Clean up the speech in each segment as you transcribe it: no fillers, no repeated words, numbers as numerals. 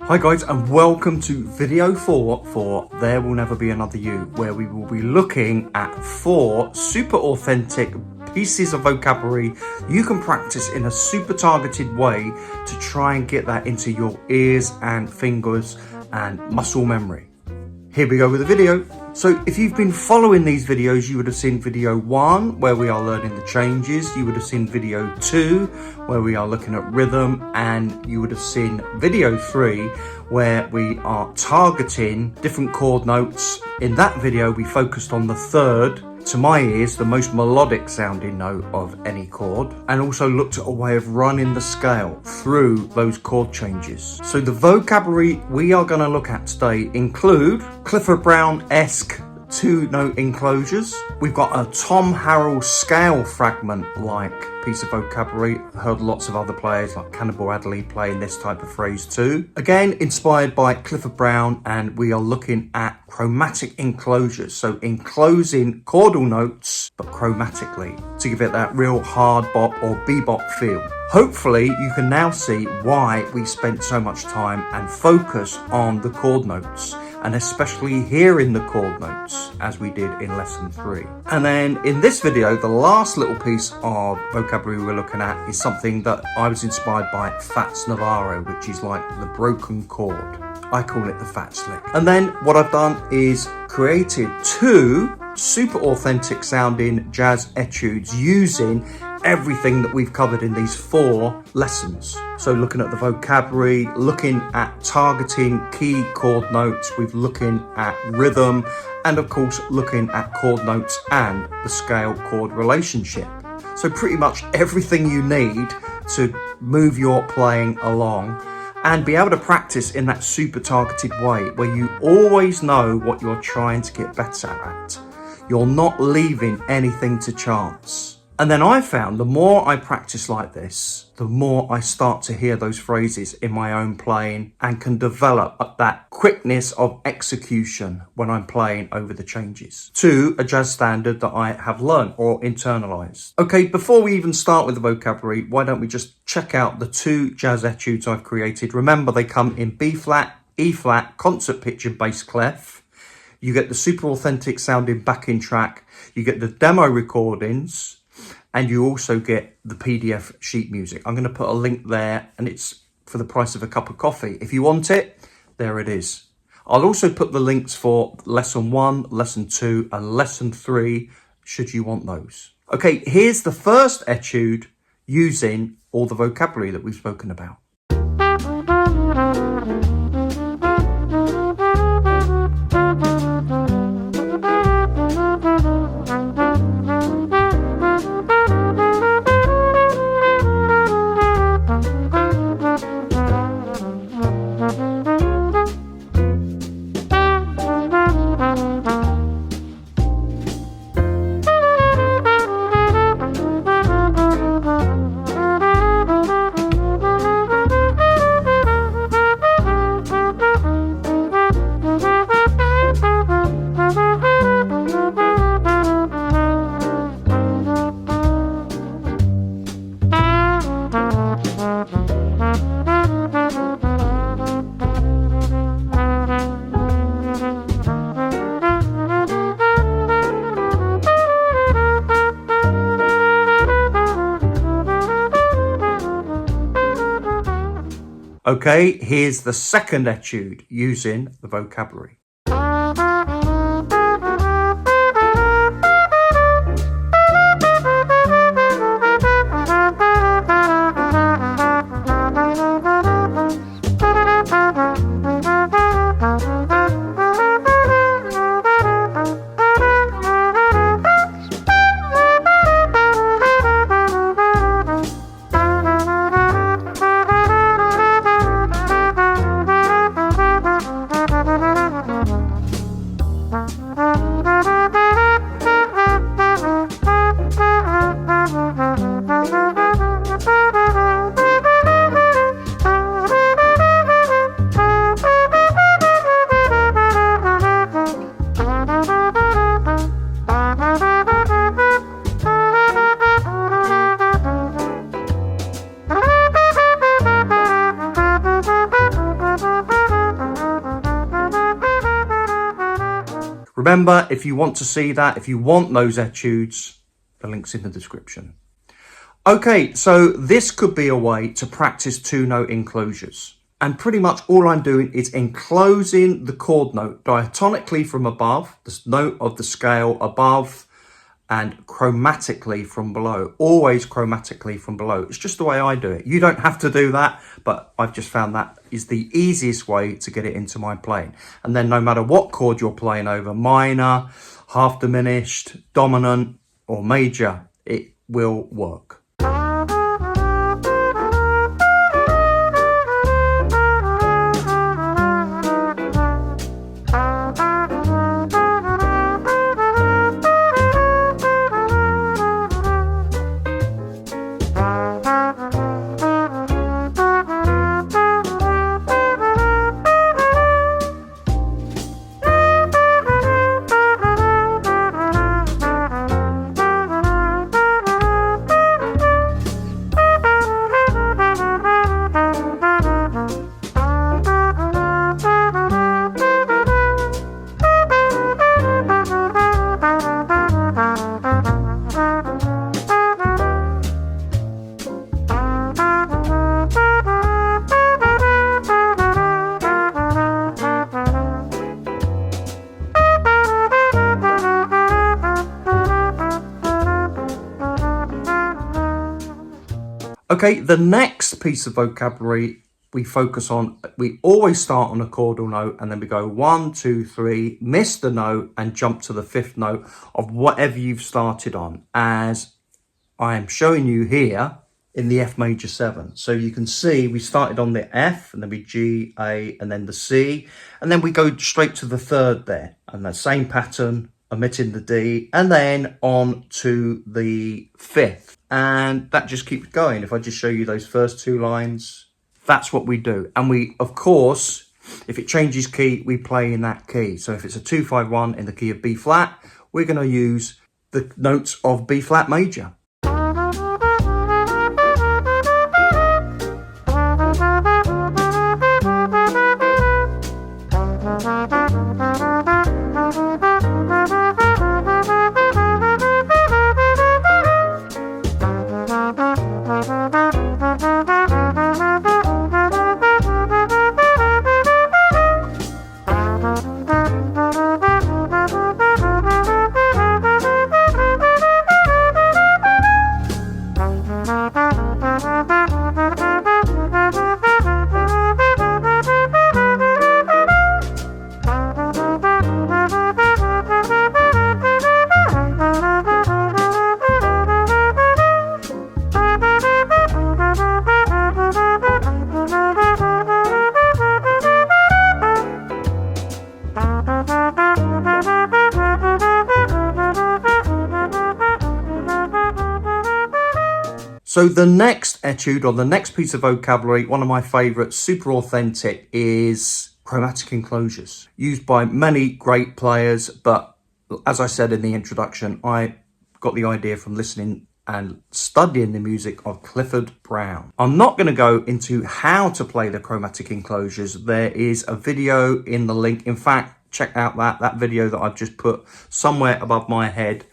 Hi guys, and welcome to video 4 for There Will Never Be Another You, where we will be looking at 4 super authentic pieces of vocabulary you can practice in a super targeted way to try and get that into your ears and fingers and muscle memory. Here we go with the video. So if you've been following these videos, you would have seen video 1 where we are learning the changes. You would have seen video 2 where we are looking at rhythm, and you would have seen video 3 where we are targeting different chord notes. In that video, we focused on the third, to my ears, the most melodic sounding note of any chord, and also looked at a way of running the scale through those chord changes. So the vocabulary we are going to look at today include Clifford Brown-esque 2-note enclosures. We've got a Tom Harrell scale fragment like piece of vocabulary. I heard lots of other players like Cannibal Adderley playing this type of phrase too. Again, inspired by Clifford Brown, and we are looking at chromatic enclosures. So enclosing chordal notes, but chromatically, to give it that real hard bop or bebop feel. Hopefully you can now see why we spent so much time and focus on the chord notes, and especially hearing the chord notes as we did in lesson 3. And then in this video, the last little piece of vocabulary we're looking at is something that I was inspired by Fats Navarro, which is like the broken chord. I call it the Fats lick. And then what I've done is created 2 super authentic sounding jazz etudes using everything that we've covered in these 4 lessons. So looking at the vocabulary, looking at targeting key chord notes, we've looking at rhythm, and of course looking at chord notes and the scale chord relationship. So pretty much everything you need to move your playing along and be able to practice in that super targeted way where you always know what you're trying to get better at. You're not leaving anything to chance. And then I found the more I practice like this, the more I start to hear those phrases in my own playing and can develop that quickness of execution when I'm playing over the changes to a jazz standard that I have learned or internalized. Okay, before we even start with the vocabulary, why don't we just check out the 2 jazz etudes I've created. Remember, they come in B flat, E flat, concert pitch and bass clef. You get the super authentic sounding backing track. You get the demo recordings. And you also get the PDF sheet music. I'm going to put a link there, and it's for the price of a cup of coffee. If you want it, there it is. I'll also put the links for lesson 1, lesson 2, and lesson 3, should you want those. Okay, here's the first etude using all the vocabulary that we've spoken about. Okay, here's the second etude using the vocabulary. Remember, if you want to see that, if you want those etudes, the link's in the description. Okay, so this could be a way to practice 2-note enclosures. And pretty much all I'm doing is enclosing the chord note diatonically from above, the note of the scale above, and chromatically from below. Always chromatically from below. It's just the way I do it. You don't have to do that, but I've just found that is the easiest way to get it into my playing. And then no matter what chord you're playing over, minor, half diminished, dominant, or major, it will work. Okay, the next piece of vocabulary we focus on, we always start on a chordal note and then we go 1, 2, 3, miss the note and jump to the 5th note of whatever you've started on, as I am showing you here in the F major 7. So you can see we started on the F and then we G, A, and then the C, and then we go straight to the 3rd there, and the same pattern, omitting the D, and then on to the 5th. And that just keeps going. If I just show you those first 2 lines, that's what we do. And we, of course, if it changes key, we play in that key. So if it's a 2-5-1 in the key of B flat, we're going to use the notes of B flat major. So the next etude, or the next piece of vocabulary, one of my favourites, super authentic, is chromatic enclosures. Used by many great players, but as I said in the introduction, I got the idea from listening and studying the music of Clifford Brown. I'm not going to go into how to play the chromatic enclosures. There is a video in the link. In fact, check out that video that I've just put somewhere above my head.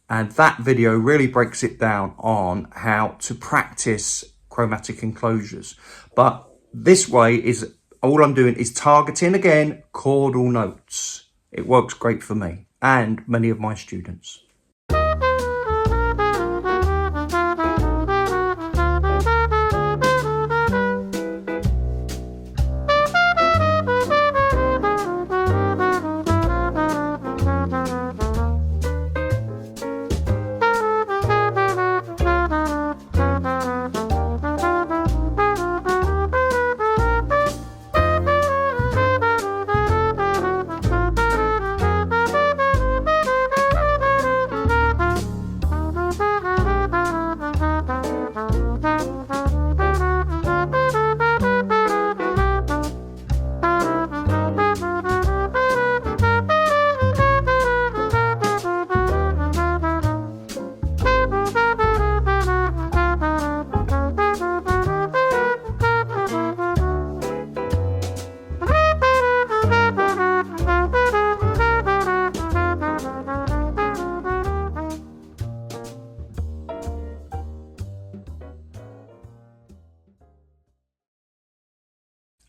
And that video really breaks it down on how to practice chromatic enclosures. But this way is, all I'm doing is targeting, again, chordal notes. It works great for me and many of my students.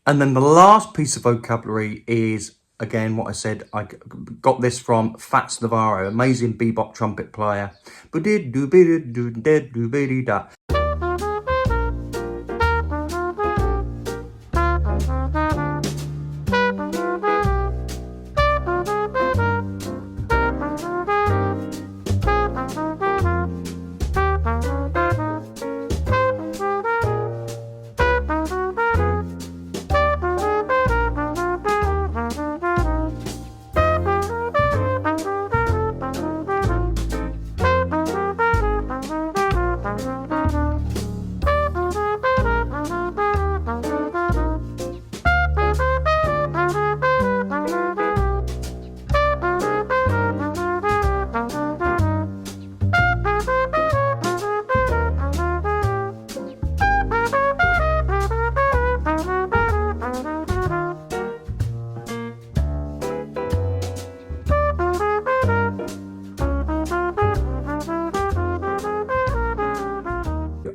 And then the last piece of vocabulary is, again, what I said, I got this from Fats Navarro, amazing bebop trumpet player.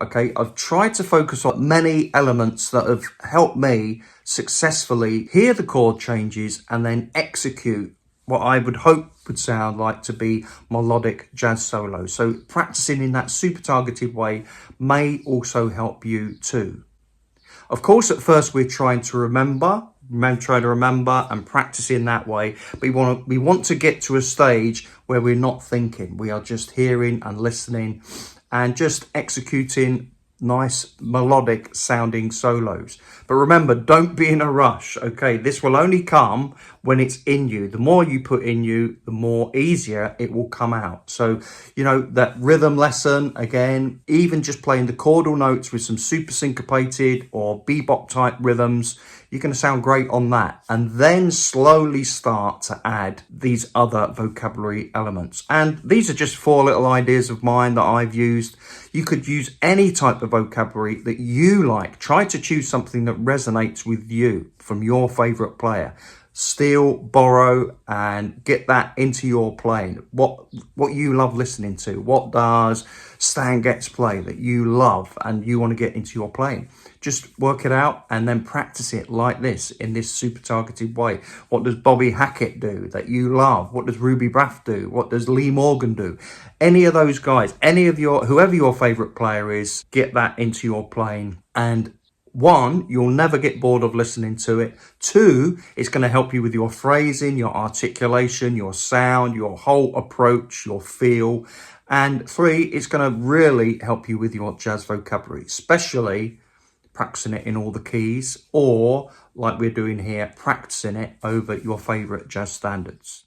Okay, I've tried to focus on many elements that have helped me successfully hear the chord changes and then execute what I would hope would sound like to be melodic jazz solo. So practicing in that super targeted way may also help you too. Of course, at first we're trying to remember and practice in that way. But we want to get to a stage where we're not thinking. We are just hearing and listening and just executing nice melodic sounding solos. But remember, don't be in a rush. Okay, this will only come when it's in you. The more you put in you, the more easier it will come out. So, you know, that rhythm lesson, again, even just playing the chordal notes with some super syncopated or bebop type rhythms, you're going to sound great on that. And then slowly start to add these other vocabulary elements. And these are just 4 little ideas of mine that I've used. You could use any type of vocabulary that you like. Try to choose something that resonates with you from your favorite player. Steal, borrow, and get that into your playing. What you love listening to. What does Stan Getz play that you love and you want to get into your playing? Just work it out and then practice it like this, in this super targeted way. What does Bobby Hackett do that you love? What does Ruby Braff do? What does Lee Morgan do? Any of those guys, whoever your favorite player is, get that into your playing. And 1, you'll never get bored of listening to it. 2, it's going to help you with your phrasing, your articulation, your sound, your whole approach, your feel. And 3, it's going to really help you with your jazz vocabulary, especially practicing it in all the keys, or like we're doing here, practicing it over your favorite jazz standards.